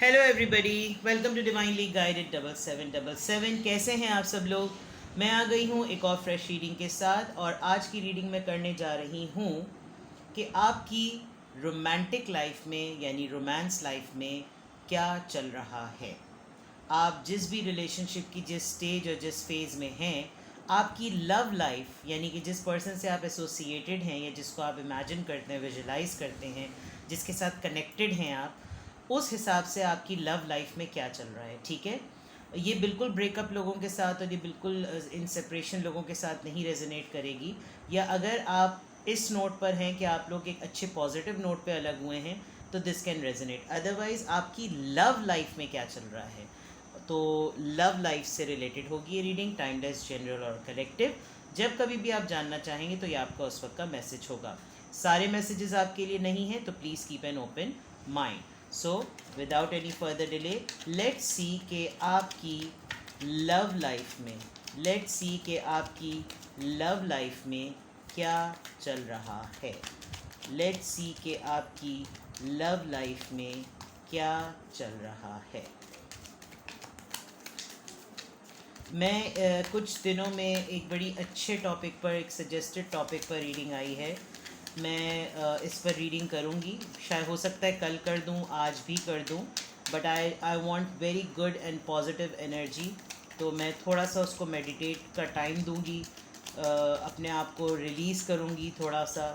Hello everybody, welcome to divinely guided 7777। कैसे हैं आप सब लोग। मैं आ गई हूँ एक और फ्रेश रीडिंग के साथ, और आज की रीडिंग मैं करने जा रही हूँ कि आपकी रोमांटिक लाइफ में यानी रोमांस लाइफ में क्या चल रहा है। आप जिस भी रिलेशनशिप की जिस स्टेज और जिस फेज़ में हैं, आपकी लव लाइफ यानी कि जिस पर्सन से आप एसोसिएटेड हैं या जिसको आप इमेजिन करते हैं, विजुलाइज करते हैं, जिसके साथ कनेक्टेड हैं आप, उस हिसाब से आपकी लव लाइफ में क्या चल रहा है। ठीक है, ये बिल्कुल ब्रेकअप लोगों के साथ और ये बिल्कुल इन सेपरेशन लोगों के साथ नहीं रेजोनेट करेगी। या अगर आप इस नोट पर हैं कि आप लोग एक अच्छे पॉजिटिव नोट पे अलग हुए हैं तो दिस कैन रेजोनेट। अदरवाइज़ आपकी लव लाइफ में क्या चल रहा है, तो लव लाइफ से रिलेटेड होगी ये रीडिंग, टाइमलेस, जनरल और कलेक्टिव। जब कभी भी आप जानना चाहेंगे तो ये आपका उस वक्त का मैसेज होगा। सारे मैसेजेस आपके लिए नहीं हैं, तो please keep an open mind. So without any further delay, let's see के आपकी लव लाइफ में लव लाइफ में क्या चल रहा है। लेट्स सी के आपकी लव लाइफ में क्या चल रहा है। मैं कुछ दिनों में एक बड़ी अच्छे टॉपिक पर, एक सजेस्टेड टॉपिक पर रीडिंग आई है। मैं इस पर रीडिंग करूँगी, शायद हो सकता है कल कर दूँ, आज भी कर दूँ, but I want very good and positive energy. तो मैं थोड़ा सा उसको मेडिटेट का टाइम दूँगी, अपने आप को रिलीज़ करूँगी थोड़ा सा,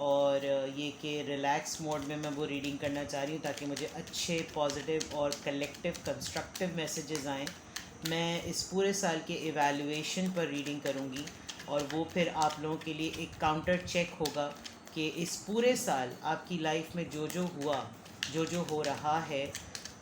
और ये कि रिलैक्स मोड में मैं वो रीडिंग करना चाह रही हूँ ताकि मुझे अच्छे पॉजिटिव और कलेक्टिव कंस्ट्रक्टिव मैसेजेस आएँ। मैं इस पूरे साल के एवैल्यूएशन पर रीडिंग करूँगी, और वो फिर आप लोगों के लिए एक काउंटर चेक होगा कि इस पूरे साल आपकी लाइफ में जो जो हुआ, जो जो हो रहा है,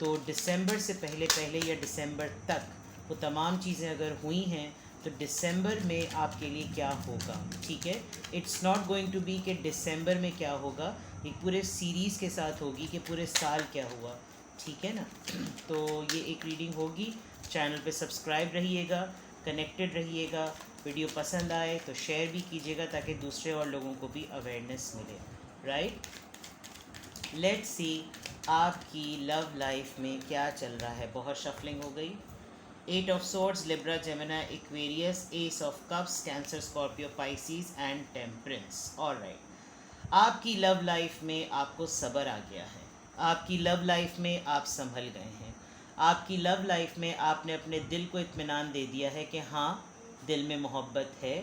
तो दिसंबर से पहले पहले या दिसंबर तक वो तमाम चीज़ें अगर हुई हैं तो दिसंबर में आपके लिए क्या होगा। ठीक है, it's not going to be कि दिसंबर में क्या होगा, एक पूरे सीरीज़ के साथ होगी कि पूरे साल क्या हुआ। ठीक है ना। तो ये एक रीडिंग होगी। चैनल पे सब्सक्राइब रहिएगा, कनेक्टेड रहिएगा। वीडियो पसंद आए तो शेयर भी कीजिएगा ताकि दूसरे और लोगों को भी अवेयरनेस मिले। राइट, लेट्स सी आपकी लव लाइफ में क्या चल रहा है। बहुत शफलिंग हो गई। 8 of swords, Libra, Gemini, Aquarius, S of cups, cancer, Scorpio, Pisces and temperance. Alright, आपकी लव लाइफ में आपको सब्र आ गया है। आपकी लव लाइफ में आप संभल गए हैं। आपकी लव लाइफ में आपने अपने दिल को इत्मीनान दे दिया है कि हाँ, दिल में मोहब्बत है,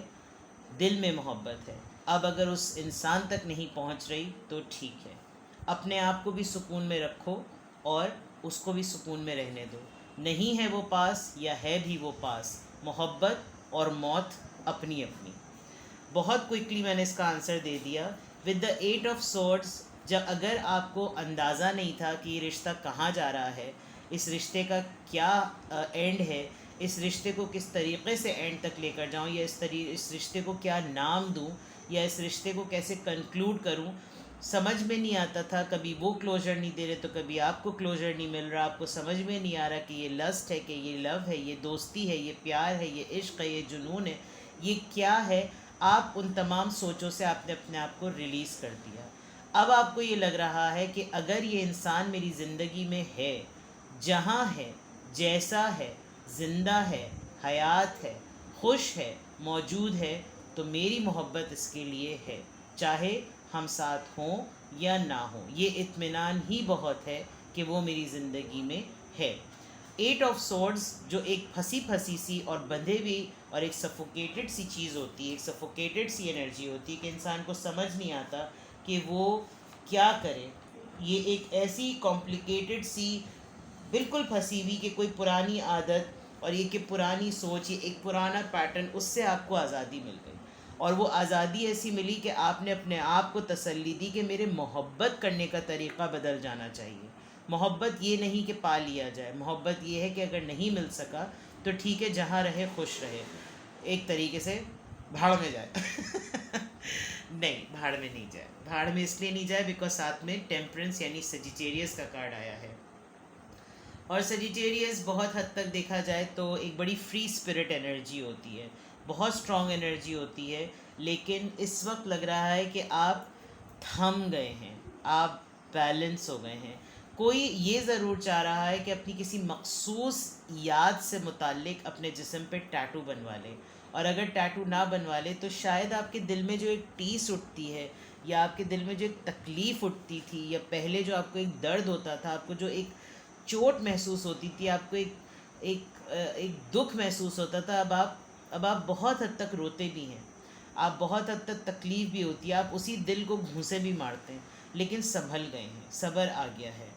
दिल में मोहब्बत है। अब अगर उस इंसान तक नहीं पहुंच रही तो ठीक है, अपने आप को भी सुकून में रखो और उसको भी सुकून में रहने दो। नहीं है वो पास या है भी वो पास, मोहब्बत और मौत अपनी अपनी। बहुत क्विकली मैंने इसका आंसर दे दिया विद द 8 ऑफ सोर्ड्स। जब अगर आपको अंदाज़ा नहीं था कि ये रिश्ता कहाँ जा रहा है, इस रिश्ते का क्या एंड है, इस रिश्ते को किस तरीक़े से एंड तक लेकर जाऊँ, या इस रिश्ते को क्या नाम दूँ, या इस रिश्ते को कैसे कंक्लूड करूँ, समझ में नहीं आता था। कभी वो क्लोजर नहीं दे रहे तो कभी आपको क्लोजर नहीं मिल रहा। आपको समझ में नहीं आ रहा कि ये लस्ट है, कि ये लव है, ये दोस्ती है, ये प्यार है, ये इश्क है, ये जुनून है, ये क्या है। आप उन तमाम सोचों से आपने अपने आप को रिलीज़ कर दिया। अब आपको ये लग रहा है कि अगर ये इंसान मेरी ज़िंदगी में है, जहाँ है, जैसा है, ज़िंदा है, हयात है, खुश है, मौजूद है, तो मेरी मोहब्बत इसके लिए है, चाहे हम साथ हों या ना हों। ये इत्मीनान ही बहुत है कि वो मेरी ज़िंदगी में है। 8 ऑफ सोर्ड्स जो एक फंसी फंसी सी और बंधे हुई और एक सफोकेटेड सी चीज़ होती है, एक सफोकेटेड सी एनर्जी होती है कि इंसान को समझ नहीं आता कि वो क्या करे। ये एक ऐसी कॉम्प्लिकेटेड सी, बिल्कुल फंसी हुई कि कोई पुरानी आदत और ये कि पुरानी सोच, ये एक पुराना पैटर्न, उससे आपको आज़ादी मिल गई। और वो आज़ादी ऐसी मिली कि आपने अपने आप को तसल्ली दी कि मेरे मोहब्बत करने का तरीक़ा बदल जाना चाहिए। मोहब्बत ये नहीं कि पा लिया जाए, मोहब्बत ये है कि अगर नहीं मिल सका तो ठीक है, जहाँ रहे खुश रहे, एक तरीके से भाड़ में जाए। नहीं, भाड़ में नहीं जाए। भाड़ में इसलिए नहीं जाए बिकॉज साथ में टेम्परेंस यानी सजिटेरियस का कार्ड आया है। और सजिटेरियस बहुत हद तक देखा जाए तो एक बड़ी फ्री स्पिरिट एनर्जी होती है, बहुत स्ट्रॉन्ग एनर्जी होती है। लेकिन इस वक्त लग रहा है कि आप थम गए हैं, आप बैलेंस हो गए हैं। कोई ये ज़रूर चाह रहा है कि अपनी किसी मखसूस याद से मुताल्लिक अपने जिस्म पे टैटू बनवा ले, और अगर टैटू ना बनवा ले तो शायद आपके दिल में जो एक टीस उठती है, या आपके दिल में जो एक तकलीफ़ उठती थी, या पहले जो आपको एक दर्द होता था, आपको जो एक चोट महसूस होती थी, आपको एक दुख महसूस होता था, अब आप बहुत हद तक रोते भी हैं, आप बहुत हद तक तकलीफ़ भी होती है, आप उसी दिल को घूंसे भी मारते हैं, लेकिन संभल गए हैं, सब्र आ गया है।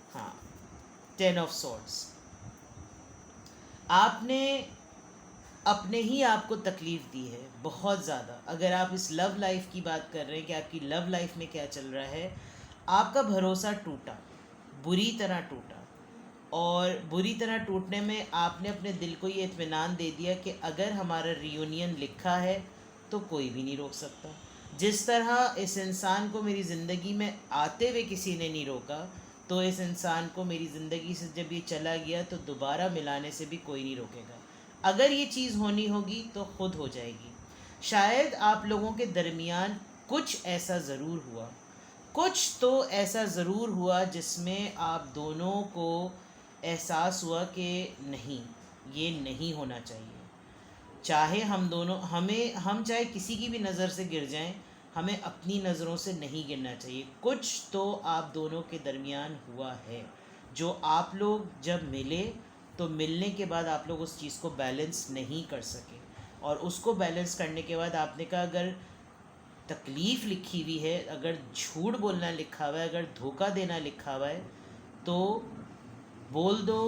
हाँ, 10 ऑफ सॉर्ड्स। आपने अपने ही आपको तकलीफ़ दी है बहुत ज़्यादा। अगर आप इस लव लाइफ की बात कर रहे हैं कि आपकी लव लाइफ में क्या चल रहा है, आपका भरोसा टूटा, बुरी तरह टूटा, और बुरी तरह टूटने में आपने अपने दिल को ये इत्मीनान दे दिया कि अगर हमारा रियूनियन लिखा है तो कोई भी नहीं रोक सकता। जिस तरह इस इंसान को मेरी ज़िंदगी में आते हुए किसी ने नहीं रोका, तो इस इंसान को मेरी ज़िंदगी से जब ये चला गया तो दोबारा मिलाने से भी कोई नहीं रोकेगा। अगर ये चीज़ होनी होगी तो खुद हो जाएगी। शायद आप लोगों के दरमियान कुछ ऐसा ज़रूर हुआ, कुछ तो ऐसा ज़रूर हुआ जिसमें आप दोनों को एहसास हुआ कि नहीं, ये नहीं होना चाहिए। चाहे हम दोनों, हम चाहे किसी की भी नज़र से गिर जाएं, हमें अपनी नज़रों से नहीं गिरना चाहिए। कुछ तो आप दोनों के दरमियान हुआ है जो आप लोग जब मिले तो मिलने के बाद आप लोग उस चीज़ को बैलेंस नहीं कर सके, और उसको बैलेंस करने के बाद आपने कहा अगर तकलीफ़ लिखी हुई है, अगर झूठ बोलना लिखा हुआ है, अगर धोखा देना लिखा हुआ है, तो बोल दो,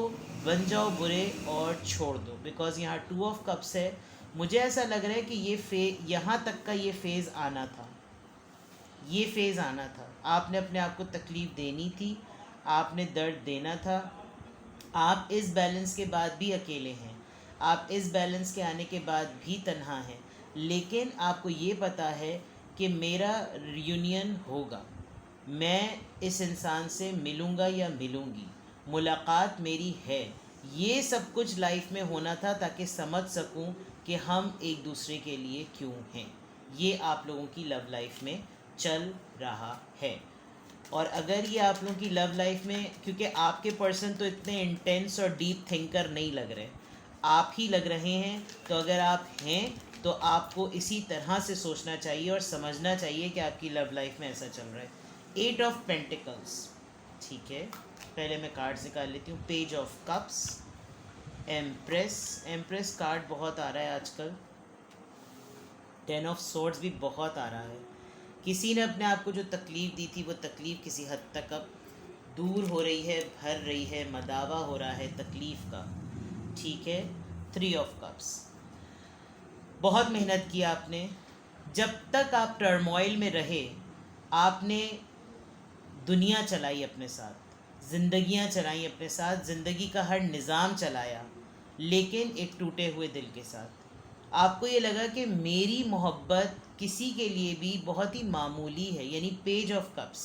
बन जाओ बुरे और छोड़ दो। बिकॉज़ यहाँ 2 ऑफ कप्स है। मुझे ऐसा लग रहा है कि यहाँ तक का ये फ़ेज़ आना था, ये फ़ेज़ आना था। आपने अपने आप को तकलीफ़ देनी थी, आपने दर्द देना था। आप इस बैलेंस के बाद भी अकेले हैं, आप इस बैलेंस के आने के बाद भी तन्हा हैं, लेकिन आपको ये पता है कि मेरा रियूनियन होगा, मैं इस इंसान से मिलूँगा या मिलूँगी, मुलाकात मेरी है। ये सब कुछ लाइफ में होना था ताकि समझ सकूं कि हम एक दूसरे के लिए क्यों हैं। ये आप लोगों की लव लाइफ में चल रहा है। और अगर ये आप लोगों की लव लाइफ में, क्योंकि आपके पर्सन तो इतने इंटेंस और डीप थिंकर नहीं लग रहे, आप ही लग रहे हैं, तो अगर आप हैं तो आपको इसी तरह से सोचना चाहिए और समझना चाहिए कि आपकी लव लाइफ में ऐसा चल रहा है। 8 ऑफ पेंटिकल्स, ठीक है, पहले मैं कार्ड्स निकाल लेती हूँ। Page of cups, empress card बहुत आ रहा है आजकल। 10 ऑफ सोर्ड्स भी बहुत आ रहा है। किसी ने अपने आप को जो तकलीफ़ दी थी वो तकलीफ़ किसी हद तक अब दूर हो रही है, भर रही है, मदावा हो रहा है तकलीफ़ का, ठीक है। 3 ऑफ कप्स, बहुत मेहनत की आपने, जब तक आप टर्मोइल में रहे आपने दुनिया चलाई अपने साथ, ज़िंदगियाँ चलाई अपने साथ, ज़िंदगी का हर निज़ाम चलाया, लेकिन एक टूटे हुए दिल के साथ। आपको ये लगा कि मेरी मोहब्बत किसी के लिए भी बहुत ही मामूली है, यानी पेज ऑफ कप्स।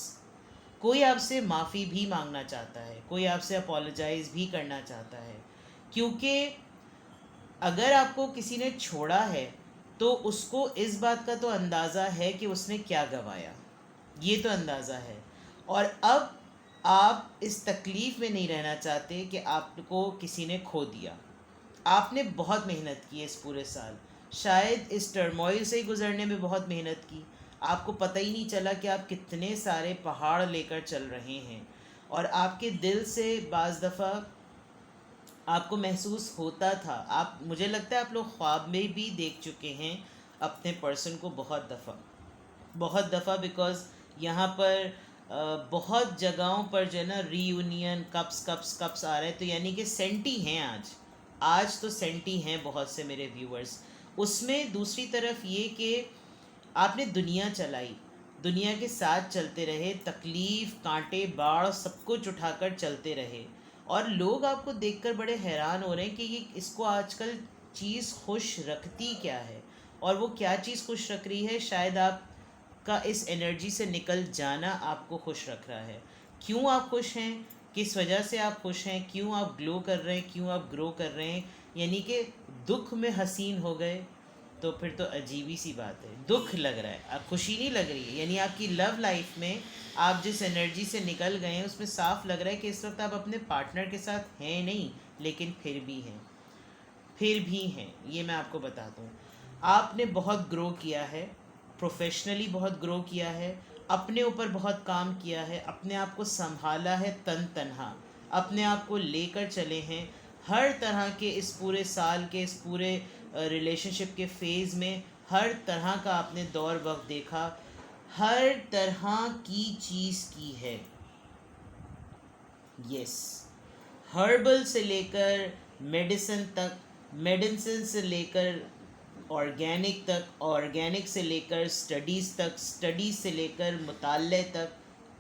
कोई आपसे माफ़ी भी मांगना चाहता है, कोई आपसे अपोलोजाइज़ भी करना चाहता है, क्योंकि अगर आपको किसी ने छोड़ा है तो उसको इस बात का तो अंदाज़ा है कि उसने क्या गंवाया, ये तो अंदाज़ा है। और अब आप इस तकलीफ़ में नहीं रहना चाहते कि आपको किसी ने खो दिया। आपने बहुत मेहनत की है इस पूरे साल, शायद इस टर्मोइल से ही गुज़रने में बहुत मेहनत की, आपको पता ही नहीं चला कि आप कितने सारे पहाड़ लेकर चल रहे हैं। और आपके दिल से बाज़ दफ़ा आपको महसूस होता था, आप, मुझे लगता है आप लोग ख्वाब में भी देख चुके हैं अपने पर्सन को बहुत दफ़ा, बिकॉज़ यहाँ पर बहुत जगहों पर जो है ना रीयूनियन कप्स कप्स कप्स आ रहे हैं, तो यानी कि सेंटी हैं आज तो सेंटी हैं बहुत से मेरे व्यूअर्स। उसमें दूसरी तरफ ये कि आपने दुनिया चलाई, दुनिया के साथ चलते रहे, तकलीफ़, कांटे, बाढ़ सब कुछ उठाकर चलते रहे, और लोग आपको देखकर बड़े हैरान हो रहे हैं कि ये इसको आजकल चीज़ खुश रखती क्या है, और वो क्या चीज़ खुश रख रही है। शायद आपका इस एनर्जी से निकल जाना आपको खुश रख रहा है। क्यों आप खुश हैं, किस वजह से आप खुश हैं, क्यों आप ग्लो कर रहे हैं, क्यों आप ग्रो कर रहे हैं, यानी कि दुख में हसीन हो गए, तो फिर तो अजीब ही सी बात है। दुख लग रहा है, अब खुशी नहीं लग रही है, यानी आपकी लव लाइफ में आप जिस एनर्जी से निकल गए हैं उसमें साफ लग रहा है कि इस वक्त आप अपने पार्टनर के साथ हैं नहीं, लेकिन फिर भी हैं, फिर भी हैं। ये मैं आपको बताता हूँ, आपने बहुत ग्रो किया है, प्रोफेशनली बहुत ग्रो किया है, अपने ऊपर बहुत काम किया है, अपने आप को संभाला है तन तनहा, अपने आप को लेकर चले हैं हर तरह के, इस पूरे साल के, इस पूरे रिलेशनशिप के फेज़ में हर तरह का आपने दौर वक्त देखा, हर तरह की चीज़ की है। यस, हर्बल से लेकर मेडिसिन तक, मेडिसिन से लेकर ऑर्गेनिक तक, ऑर्गेनिक से लेकर स्टडीज़ तक, स्टडीज़ से लेकर मुताले तक,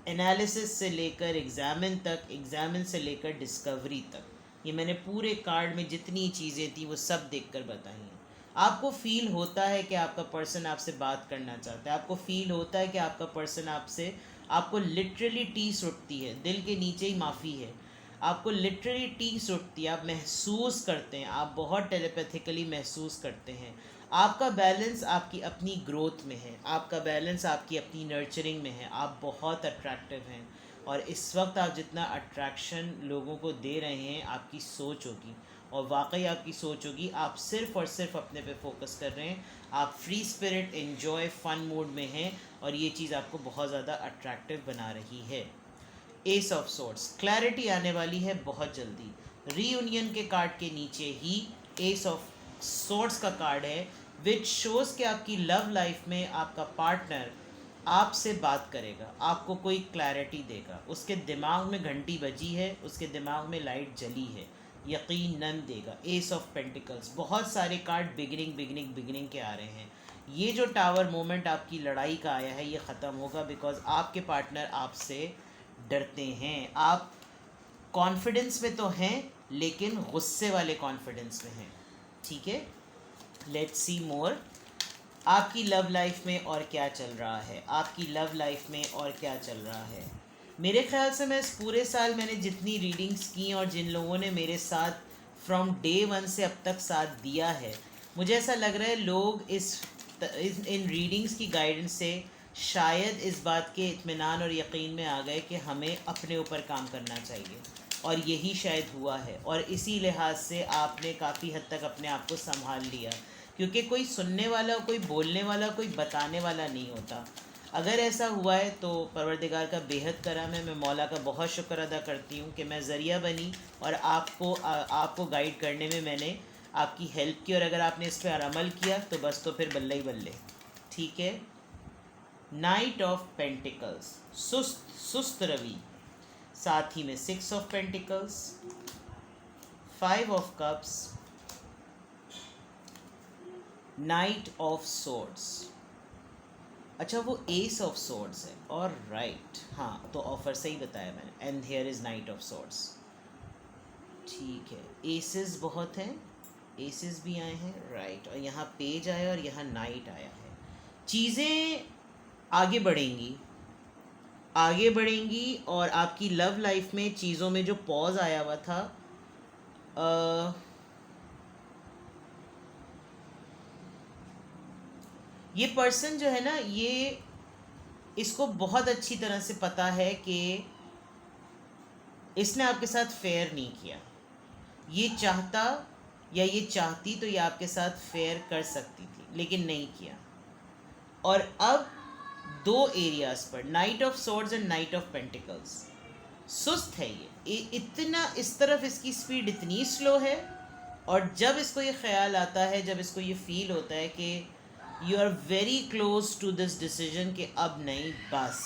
एनालिसिस से लेकर एग्ज़ामिन तक, एग्ज़ामिन से लेकर डिस्कवरी तक। ये मैंने पूरे कार्ड में जितनी चीज़ें थी वो सब देखकर बताई हैं। आपको फ़ील होता है कि आपका पर्सन आपसे बात करना चाहता है, आपको फ़ील होता है कि आपका पर्सन आपसे, आपको लिटरली टीस उठती है, दिल के नीचे ही माफ़ी है, आपको लिटरली टीस उठती है, आप महसूस करते हैं, आप बहुत टेलीपैथिकली महसूस करते हैं। आपका बैलेंस आपकी अपनी ग्रोथ में है, आपका बैलेंस आपकी अपनी नर्चरिंग में है, आप बहुत अट्रैक्टिव हैं। और इस वक्त आप जितना अट्रैक्शन लोगों को दे रहे हैं, आपकी सोच होगी, और वाकई आपकी सोच होगी, आप सिर्फ़ और सिर्फ अपने पे फोकस कर रहे हैं, आप free spirit, enjoy, fun mood में हैं, और ये चीज़ आपको बहुत ज़्यादा अट्रैक्टिव बना रही है। एस ऑफ सोर्ट्स, क्लैरिटी आने वाली है बहुत जल्दी। रीयूनियन के कार्ड के नीचे ही एस ऑफ सोर्ट्स का कार्ड है, विच शोज़ कि आपकी लव लाइफ में आपका पार्टनर आपसे बात करेगा, आपको कोई क्लैरिटी देगा, उसके दिमाग में घंटी बजी है, उसके दिमाग में लाइट जली है, यकीनन देगा। एस ऑफ पेंटिकल्स, बहुत सारे कार्ड बिगिनिंग बिगिनिंग बिगिनिंग के आ रहे हैं। ये जो टावर मोमेंट आपकी लड़ाई का आया है ये ख़त्म होगा, बिकॉज आपके पार्टनर आपसे डरते हैं। आप कॉन्फिडेंस में तो हैं, लेकिन गुस्से वाले कॉन्फिडेंस में हैं। ठीक है, लेट्स सी मोर। आपकी लव लाइफ में और क्या चल रहा है, आपकी लव लाइफ में और क्या चल रहा है। मेरे ख्याल से मैं इस पूरे साल मैंने जितनी रीडिंग्स की और जिन लोगों ने मेरे साथ फ्रॉम डे वन से अब तक साथ दिया है, मुझे ऐसा लग रहा है लोग इन रीडिंग्स की गाइडेंस से शायद इस बात के इत्मीनान और यकीन में आ गए कि हमें अपने ऊपर काम करना चाहिए, और यही शायद हुआ है। और इसी लिहाज से आपने काफ़ी हद तक अपने आप को संभाल लिया, क्योंकि कोई सुनने वाला, कोई बोलने वाला, कोई बताने वाला नहीं होता। अगर ऐसा हुआ है तो परवरदिगार का बेहद करम है, मैं मौला का बहुत शुक्र अदा करती हूँ कि मैं ज़रिया बनी और आपको गाइड करने में मैंने आपकी हेल्प की, और अगर आपने इस पर अमल किया तो बस, तो फिर बल्ले ही बल्ले। ठीक है, नाइट ऑफ पेंटिकल्स, सुस्त रवि, साथ ही में 6 of pentacles, 5 of cups, night of swords. अच्छा, वो एस ऑफ सोर्ड्स है, और राइट, हाँ तो ऑफर से ही बताया मैंने, and here is night of swords. ठीक है, एसेस बहुत हैं, एसेस भी आए हैं, राइट, और यहाँ पेज आया और यहाँ नाइट आया है। चीज़ें आगे बढ़ेंगी, आगे बढ़ेंगी, और आपकी लव लाइफ में चीज़ों में जो पॉज आया हुआ था, ये पर्सन जो है ना, ये इसको बहुत अच्छी तरह से पता है कि इसने आपके साथ फेयर नहीं किया। ये चाहता या ये चाहती तो ये आपके साथ फेयर कर सकती थी, लेकिन नहीं किया। और अब 2 एरियाज़ पर, night of swords and night of pentacles, सुस्त है ये इतना, इस तरफ इसकी स्पीड इतनी स्लो है, और जब इसको ये ख्याल आता है, जब इसको ये फील होता है कि you are very close to this decision कि अब नहीं बस,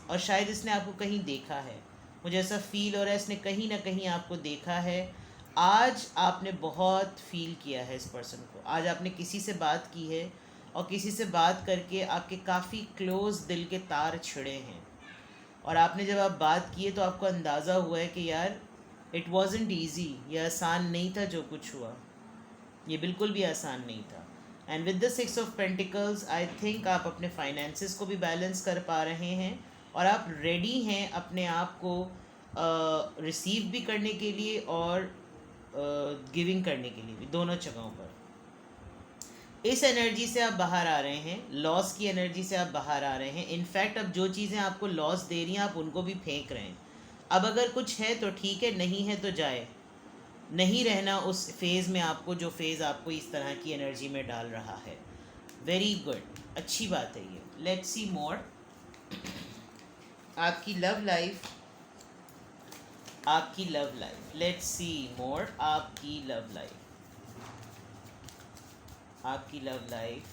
और शायद इसने आपको कहीं देखा है, मुझे ऐसा फील हो रहा है इसने कहीं ना कहीं आपको देखा है। आज आपने बहुत फील किया है इस पर्सन को, आज आपने किसी से बात की है, और किसी से बात करके आपके काफ़ी क्लोज दिल के तार छिड़े हैं, और आपने जब आप बात की है तो आपको अंदाज़ा हुआ है कि यार इट वॉज़न्ट ईजी, ये आसान नहीं था जो कुछ हुआ, ये बिल्कुल भी आसान नहीं था। And with the 6 of pentacles, I think आप अपने फाइनेंसेस को भी बैलेंस कर पा रहे हैं, और आप रेडी हैं अपने आप को रिसीव भी करने के लिए और गिविंग करने के लिए भी, दोनों जगहों पर। इस एनर्जी से आप बाहर आ रहे हैं, लॉस की एनर्जी से आप बाहर आ रहे हैं। इनफैक्ट अब जो चीज़ें आपको लॉस दे रही हैं आप उनको भी फेंक रहे हैं। अब अगर कुछ है तो ठीक है, नहीं है तो जाए। नहीं रहना उस फेज़ में आपको, जो फेज़ आपको इस तरह की एनर्जी में डाल रहा है। वेरी गुड, अच्छी बात है ये। लेट्स सी मोर। आपकी लव लाइफ, आपकी लव लाइफ, लेट्स सी मोर। आपकी लव लाइफ, आपकी लव लाइफ,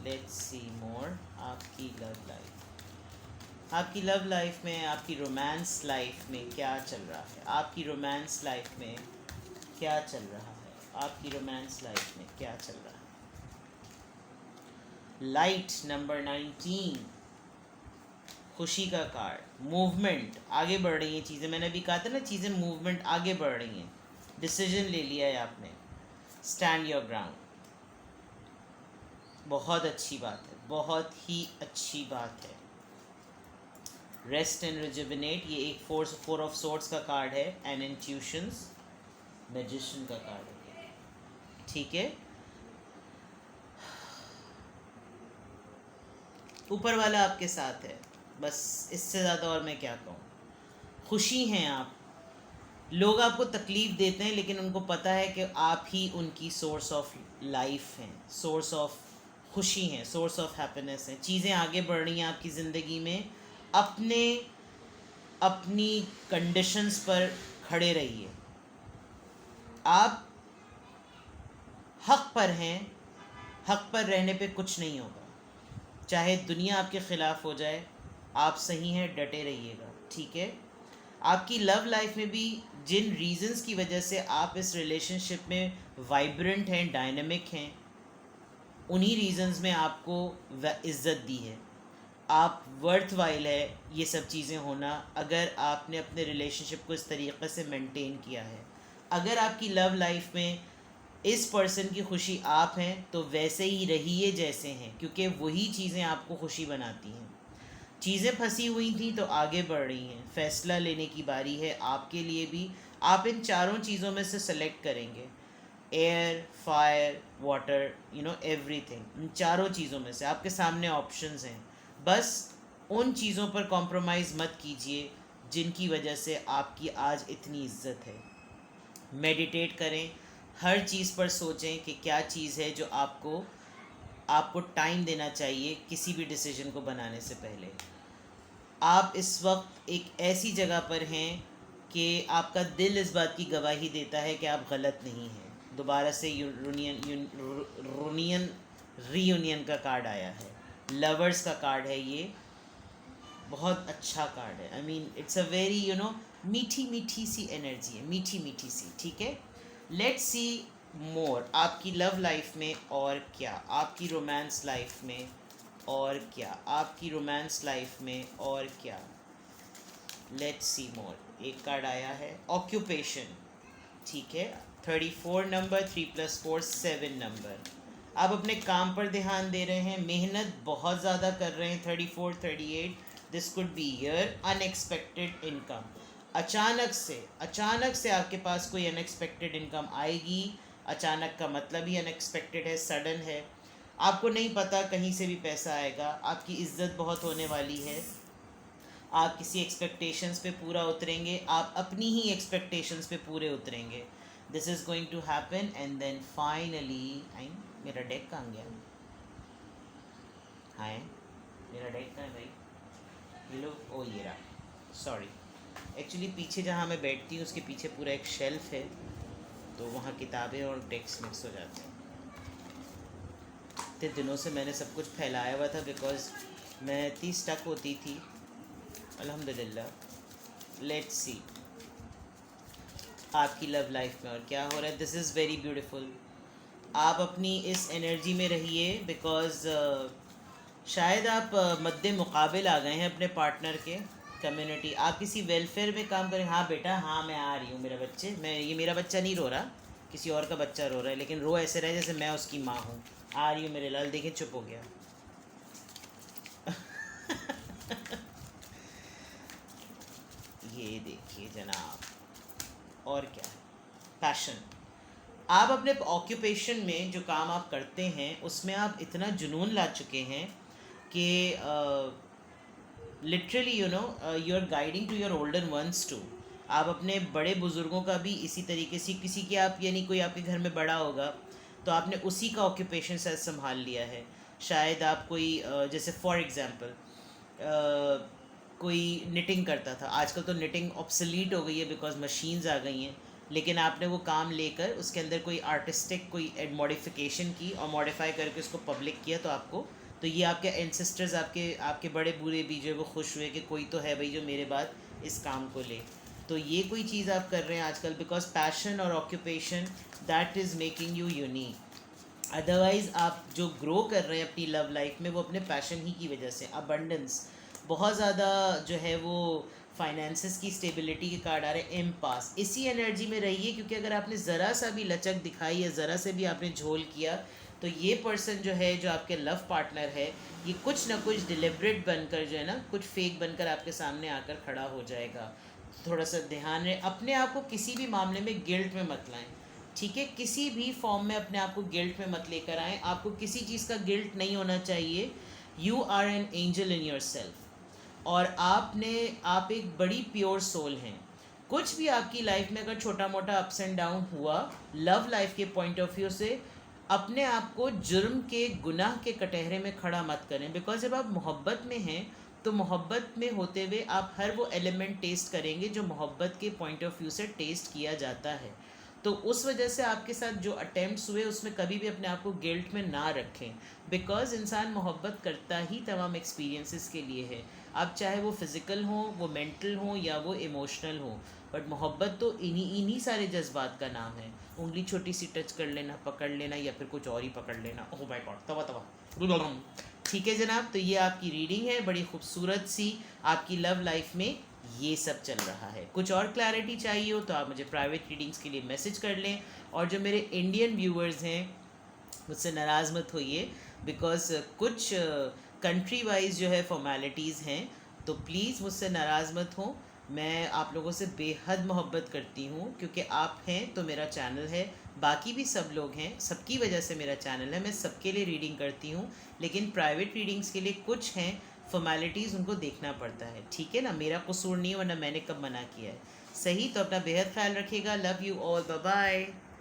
लेट्स सी मोर। आपकी लव लाइफ, आपकी लव लाइफ में, आपकी रोमांस लाइफ में क्या चल रहा है? आपकी रोमांस लाइफ में क्या चल रहा है? आपकी रोमांस लाइफ में क्या चल रहा है? लाइट नंबर 19, खुशी का कार्ड। मूवमेंट, आगे बढ़ रही हैं चीज़ें। मैंने अभी कहा था ना, चीज़ें मूवमेंट, आगे बढ़ रही हैं। डिसीजन ले लिया है आपने। स्टैंड योर ग्राउंड, बहुत अच्छी बात है, बहुत ही अच्छी बात है। रेस्ट एंड रिजुविनेट, ये एक फोर ऑफ सोर्ड्स का कार्ड है। एंड इंट्यूशंस, मैजिशियन का कार्ड है। ठीक है, ऊपर वाला आपके साथ है, बस इससे ज़्यादा और मैं क्या कहूँ। खुशी हैं आप। लोग आपको तकलीफ़ देते हैं लेकिन उनको पता है कि आप ही उनकी सोर्स ऑफ लाइफ हैं, सोर्स ऑफ खुशी हैं, सोर्स ऑफ हैप्पीनेस हैं। चीज़ें आगे बढ़ रही हैं आपकी ज़िंदगी में। अपने अपनी कंडीशंस पर खड़े रहिए। आप हक पर हैं, हक पर रहने पे कुछ नहीं होगा। चाहे दुनिया आपके ख़िलाफ़ हो जाए, आप सही हैं, डटे रहिएगा। ठीक है, आपकी लव लाइफ में भी जिन रीज़न्स की वजह से आप इस रिलेशनशिप में वाइब्रेंट हैं, डायनेमिक हैं, उन्हीं रीज़न्स में आपको इज़्ज़त दी है। आप वर्थ वाइल है ये सब चीज़ें होना, अगर आपने अपने रिलेशनशिप को इस तरीक़े से मेंटेन किया है। अगर आपकी लव लाइफ में इस पर्सन की खुशी आप हैं तो वैसे ही रहिए जैसे हैं, क्योंकि वही चीज़ें आपको खुशी बनाती हैं। चीज़ें फंसी हुई थी तो आगे बढ़ रही हैं। फ़ैसला लेने की बारी है आपके लिए भी। आप इन चारों चीज़ों में से सेलेक्ट करेंगे, एयर, फायर, वाटर, एवरीथिंग। इन चारों चीज़ों में से आपके सामने ऑप्शंस हैं। बस उन चीज़ों पर कॉम्प्रोमाइज़ मत कीजिए जिनकी वजह से आपकी आज इतनी इज्जत है। मेडिटेट करें, हर चीज़ पर सोचें कि क्या चीज़ है जो आपको आपको टाइम देना चाहिए किसी भी डिसीजन को बनाने से पहले। आप इस वक्त एक ऐसी जगह पर हैं कि आपका दिल इस बात की गवाही देता है कि आप गलत नहीं हैं। दोबारा से यूनियन रीयूनियन का कार्ड आया है, लवर्स का कार्ड है ये। बहुत अच्छा कार्ड है। I mean it's a very मीठी मीठी सी एनर्जी है, मीठी मीठी सी। ठीक है, लेट्स सी मोर। आपकी लव लाइफ में और क्या, आपकी रोमांस लाइफ में और क्या, आपकी रोमांस लाइफ में और क्या। लेट्स सी मोर। एक कार्ड आया है ऑक्यूपेशन। ठीक है, 34 नंबर, 3+4 7 नंबर। आप अपने काम पर ध्यान दे रहे हैं, मेहनत बहुत ज़्यादा कर रहे हैं। 34 38, this could be your unexpected income. अचानक से आपके पास कोई अनएक्सपेक्टेड इनकम आएगी। अचानक का मतलब ही अनएक्सपेक्टेड है, सडन है। आपको नहीं पता कहीं से भी पैसा आएगा। आपकी इज्जत बहुत होने वाली है। आप किसी एक्सपेक्टेशंस पे पूरा उतरेंगे, आप अपनी ही एक्सपेक्टेशंस पे पूरे उतरेंगे। This is going to happen and then finally I. मेरा डेक कहाँ गया? हाय, मेरा डेक कहाँ है भाई? ये लो, ओ ये रहा। सॉरी, एक्चुअली पीछे जहाँ मैं बैठती हूँ उसके पीछे पूरा एक शेल्फ है, तो वहाँ किताबें और टेक्स्ट मिक्स हो जाते हैं। इतने दिनों से मैंने सब कुछ फैलाया हुआ था बिकॉज मैं इतनी स्टक होती थी। अल्हम्दुलिल्लाह। लेट्स सी आपकी लव लाइफ में और क्या हो रहा है। This is very beautiful. आप अपनी इस एनर्जी में रहिए बिकॉज शायद आप मद्दे मुकाबिल आ गए हैं अपने पार्टनर के। कम्युनिटी, आप किसी वेलफेयर में काम करें। हाँ बेटा, हाँ मैं आ रही हूँ। मेरा बच्चे, मैं ये मेरा बच्चा नहीं रो रहा, किसी और का बच्चा रो रहा है, लेकिन रो ऐसे रहे जैसे मैं उसकी माँ हूँ। आ रही हूँ मेरे लाल। देखें, चुप हो गया। ये देखिए जनाब, और क्या है, पैशन। आप अपने ऑक्यूपेशन में जो काम आप करते हैं उसमें आप इतना जुनून ला चुके हैं कि literally you are guiding to your older ones too. आप अपने बड़े बुज़ुर्गों का भी इसी तरीके से, किसी की आप यानी कोई आपके घर में बड़ा होगा तो आपने उसी का ऑक्यूपेशन शायद संभाल लिया है। शायद आप कोई जैसे फॉर एग्ज़ाम्पल कोई निटिंग करता था। आजकल तो निटिंग ऑब्सलीट हो गई है बिकॉज मशीन्स आ गई हैं, लेकिन आपने वो काम लेकर उसके अंदर कोई आर्टिस्टिक कोई मॉडिफिकेशन की और मॉडिफाई करके उसको पब्लिक किया, तो आपको, तो ये आपके एंसेस्टर्स, आपके आपके बड़े बूढ़े भी जो वो खुश हुए कि कोई तो है भाई जो मेरे बाद इस काम को ले। तो ये कोई चीज़ आप कर रहे हैं आजकल बिकॉज पैशन और occupation that is making you unique. Otherwise आप जो ग्रो कर रहे हैं अपनी लव लाइफ में वो अपने पैशन ही की वजह से। अबंडेंस बहुत ज़्यादा जो है वो फाइनेंसिस की स्टेबिलिटी के कार्ड आ रहे हैं। इम्पास, इसी एनर्जी में रहिए क्योंकि अगर आपने ज़रा सा भी लचक दिखाई या ज़रा से भी आपने झोल किया तो ये पर्सन जो है, जो आपके लव पार्टनर है, ये कुछ ना कुछ डिलिब्रेट बनकर जो है ना, कुछ फेक बनकर आपके सामने आकर खड़ा हो जाएगा। थोड़ा सा ध्यान रहे, अपने आप को किसी भी मामले में गिल्ट में मत लाएं, ठीक है? किसी भी फॉर्म में अपने आप को गिल्ट में मत लेकर आएँ। आपको किसी चीज़ का गिल्ट नहीं होना चाहिए। You are an angel in your self, और आप एक बड़ी प्योर सोल हैं। कुछ भी आपकी लाइफ में अगर छोटा मोटा अप्स एंड डाउन हुआ लव लाइफ के पॉइंट ऑफ व्यू से, अपने आप को जुर्म के, गुनाह के कटहरे में खड़ा मत करें। बिकॉज जब आप मोहब्बत में हैं तो मोहब्बत में होते हुए आप हर वो एलिमेंट टेस्ट करेंगे जो मोहब्बत के पॉइंट ऑफ व्यू से टेस्ट किया जाता है। तो उस वजह से आपके साथ जो अटेम्प्ट्स हुए उसमें कभी भी अपने आप को गिल्ट में ना रखें। बिकॉज इंसान मोहब्बत करता ही तमाम एक्सपीरियंसेस के लिए है। अब चाहे वो फिज़िकल हो, वो मेंटल हो, या वो इमोशनल हो, बट मोहब्बत तो इन्हीं सारे जज्बात का नाम है। उंगली छोटी सी टच कर लेना, पकड़ लेना, या फिर कुछ और ही पकड़ लेना। ओह माय गॉड, तवा तवा। ठीक है जनाब, तो ये आपकी रीडिंग है, बड़ी खूबसूरत सी। आपकी लव लाइफ में ये सब चल रहा है। कुछ और क्लैरिटी चाहिए हो तो आप मुझे प्राइवेट रीडिंग्स के लिए मैसेज कर लें। और जो मेरे इंडियन व्यूअर्स हैं मुझसे नाराज़ मत होइए, बिकॉज कुछ कंट्री वाइज जो है फॉर्मेलिटीज़ हैं, तो प्लीज़ मुझसे नाराज़ मत हो। मैं आप लोगों से बेहद मोहब्बत करती हूँ क्योंकि आप हैं तो मेरा चैनल है, बाकी भी सब लोग हैं, सबकी वजह से मेरा चैनल है। मैं सबके लिए रीडिंग करती हूँ, लेकिन प्राइवेट रीडिंग्स के लिए कुछ हैं फॉर्मेलिटीज़, उनको देखना पड़ता है, ठीक है ना? मेरा कसूर नहीं है, वरना मैंने कब मना किया है। सही, तो अपना बेहद ख्याल रखिएगा। Love you all, bye bye.